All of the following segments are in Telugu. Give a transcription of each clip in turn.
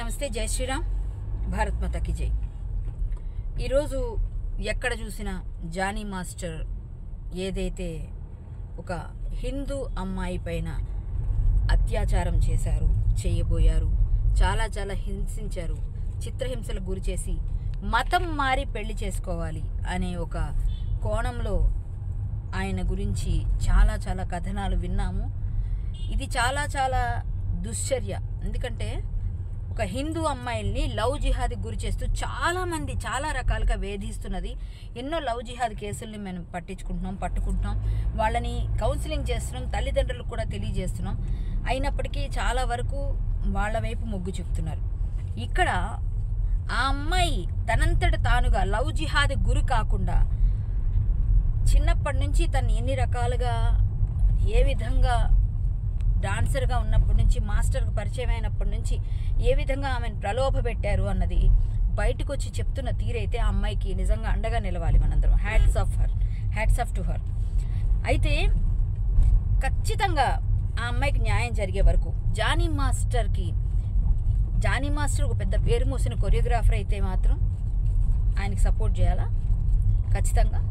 నమస్తే, జై శ్రీరామ్, భారత్ మాతాకి జై. ఈరోజు ఎక్కడ చూసినా జానీ మాస్టర్ ఏదైతే ఒక హిందూ అమ్మాయి పైన అత్యాచారం చేయబోయారు, చాలా చాలా హింసించారు, చిత్రహింసలకు గురి చేసి మతం మారి పెళ్లి చేసుకోవాలి అనే ఒక కోణంలో ఆయన గురించి చాలా చాలా కథనాలు విన్నాము. ఇది చాలా చాలా దుశ్చర్య. ఎందుకంటే ఒక హిందూ అమ్మాయిల్ని లవ్ జిహాద్కి గురి చేస్తూ చాలామంది చాలా రకాలుగా వేధిస్తున్నది. ఎన్నో లవ్ జిహాద్ కేసుల్ని మేము పట్టుకుంటున్నాం, వాళ్ళని కౌన్సిలింగ్ చేస్తున్నాం, తల్లిదండ్రులకు కూడా తెలియజేస్తున్నాం. అయినప్పటికీ చాలా వరకు వాళ్ళ వైపు మొగ్గు చూపుతున్నారు. ఇక్కడ ఆ అమ్మాయి తనంతట తానుగా లవ్ జిహాద్ గురి కాకుండా చిన్నప్పటి నుంచి తను ఎన్ని రకాలుగా ఏ విధంగా డాన్సర్గా ఉన్నప్పటి నుంచి మాస్టర్కి పరిచయం అయినప్పటి నుంచి ఏ విధంగా ఆమెను ప్రలోభ పెట్టారు అన్నది బయటకు వచ్చి చెప్తున్న తీరైతే ఆ అమ్మాయికి నిజంగా అండగా నిలవాలి మనందరం. Hats off to her. అయితే ఖచ్చితంగా ఆ అమ్మాయికి న్యాయం జరిగే వరకు జానీ మాస్టర్ ఒక పెద్ద పేరు మోసిన కొరియోగ్రాఫర్ అయితే మాత్రం ఆయనకి సపోర్ట్ చేయాలా? ఖచ్చితంగా.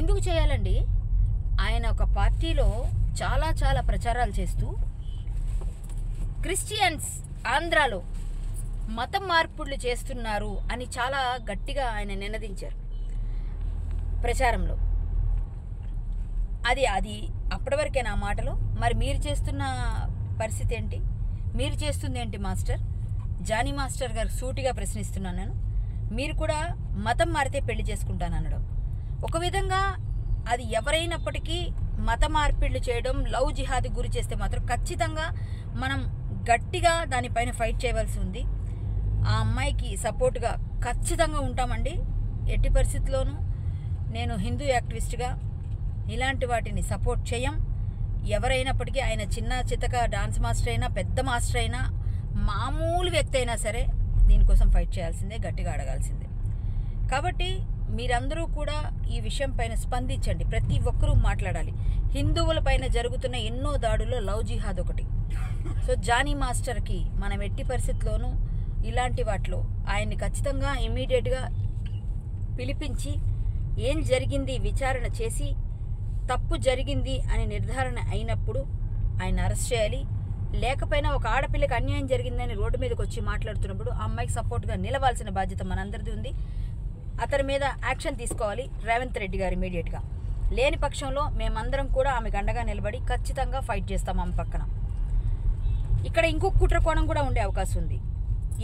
ఎందుకు చేయాలండి? ఆయన ఒక పార్టీలో చాలా చాలా ప్రచారాలు చేస్తూ క్రిస్టియన్స్ ఆంధ్రాలో మతం మార్పులు చేస్తున్నారు అని చాలా గట్టిగా ఆయన నినదించారు ప్రచారంలో. అది అప్పటి వరకే నా మాటలు. మరి మీరు చేస్తున్న పరిస్థితి ఏంటి? మీరు చేస్తుంది ఏంటి మాస్టర్? జానీ మాస్టర్ గారు సూటిగా ప్రశ్నిస్తున్నాను నేను. మీరు కూడా మతం మారితే పెళ్లి చేసుకుంటాననడం ఒక విధంగా, అది ఎవరైనప్పటికీ మత మార్పిళ్ళు చేయడం, లవ్ జిహాద్ గురి చేస్తే మాత్రం ఖచ్చితంగా మనం గట్టిగా దానిపైన ఫైట్ చేయవలసి ఉంది. ఆ అమ్మాయికి సపోర్ట్గా ఖచ్చితంగా ఉంటామండి. ఎట్టి పరిస్థితుల్లోనూ నేను హిందూ యాక్టివిస్ట్గా ఇలాంటి వాటిని సపోర్ట్ చేయం. ఎవరైనప్పటికీ ఆయన చిన్న చితక డాన్స్ మాస్టర్ అయినా, పెద్ద మాస్టర్ అయినా, మామూలు వ్యక్తి అయినా సరే దీనికోసం ఫైట్ చేయాల్సిందే, గట్టిగా అడగాల్సిందే. కాబట్టి మీరందరూ కూడా ఈ విషయం పైన స్పందించండి. ప్రతి ఒక్కరూ మాట్లాడాలి. హిందువుల పైన జరుగుతున్న ఎన్నో దాడుల్లో లవ్ జిహాద్ ఒకటి. సో జానీ మాస్టర్కి మనం ఎట్టి పరిస్థితుల్లోనూ ఇలాంటి వాటిలో ఆయన్ని ఖచ్చితంగా ఇమ్మీడియట్గా పిలిపించి ఏం జరిగింది విచారణ చేసి తప్పు జరిగింది అని నిర్ధారణ అయినప్పుడు ఆయన అరెస్ట్ చేయాలి. లేకపోయినా ఒక ఆడపిల్లకి అన్యాయం జరిగిందని రోడ్డు మీదకి వచ్చి మాట్లాడుతున్నప్పుడు ఆ అమ్మాయికి సపోర్ట్గా నిలవాల్సిన బాధ్యత మనందరిది ఉంది. అతని మీద యాక్షన్ తీసుకోవాలి రేవంత్ రెడ్డి గారు ఇమీడియట్గా. లేని పక్షంలో మేమందరం కూడా ఆమెకు అండగా నిలబడి ఖచ్చితంగా ఫైట్ చేస్తాం ఆమె పక్కన. ఇక్కడ ఇంకొక కుట్ర కోణం కూడా ఉండే అవకాశం ఉంది.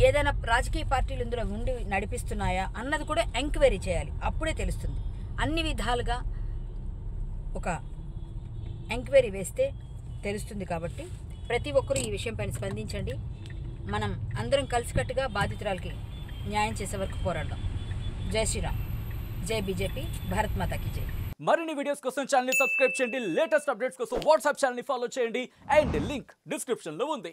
ఏదైనా రాజకీయ పార్టీలు ఇందులో ఉండి నడిపిస్తున్నాయా అన్నది కూడా ఎంక్వైరీ చేయాలి. అప్పుడే తెలుస్తుంది. అన్ని విధాలుగా ఒక ఎంక్వైరీ వేస్తే తెలుస్తుంది. కాబట్టి ప్రతి ఒక్కరూ ఈ విషయం పైన స్పందించండి. మనం అందరం కలిసికట్టుగా బాధితురాలకి న్యాయం చేసే వరకు పోరాడదాం. జై శ్రీరామ్, జై బీజేపీ, భారత్ మాతాకి జై. మరిన్ని వీడియోస్ కోసం ఛానల్ ని సబ్స్క్రైబ్ చేయండి. లేటెస్ట్ అప్డేట్స్ కోసం వాట్సాప్ ఛానల్ ని ఫాలో చేయండి. అండ్ లింక్ డిస్క్రిప్షన్ లో ఉంది.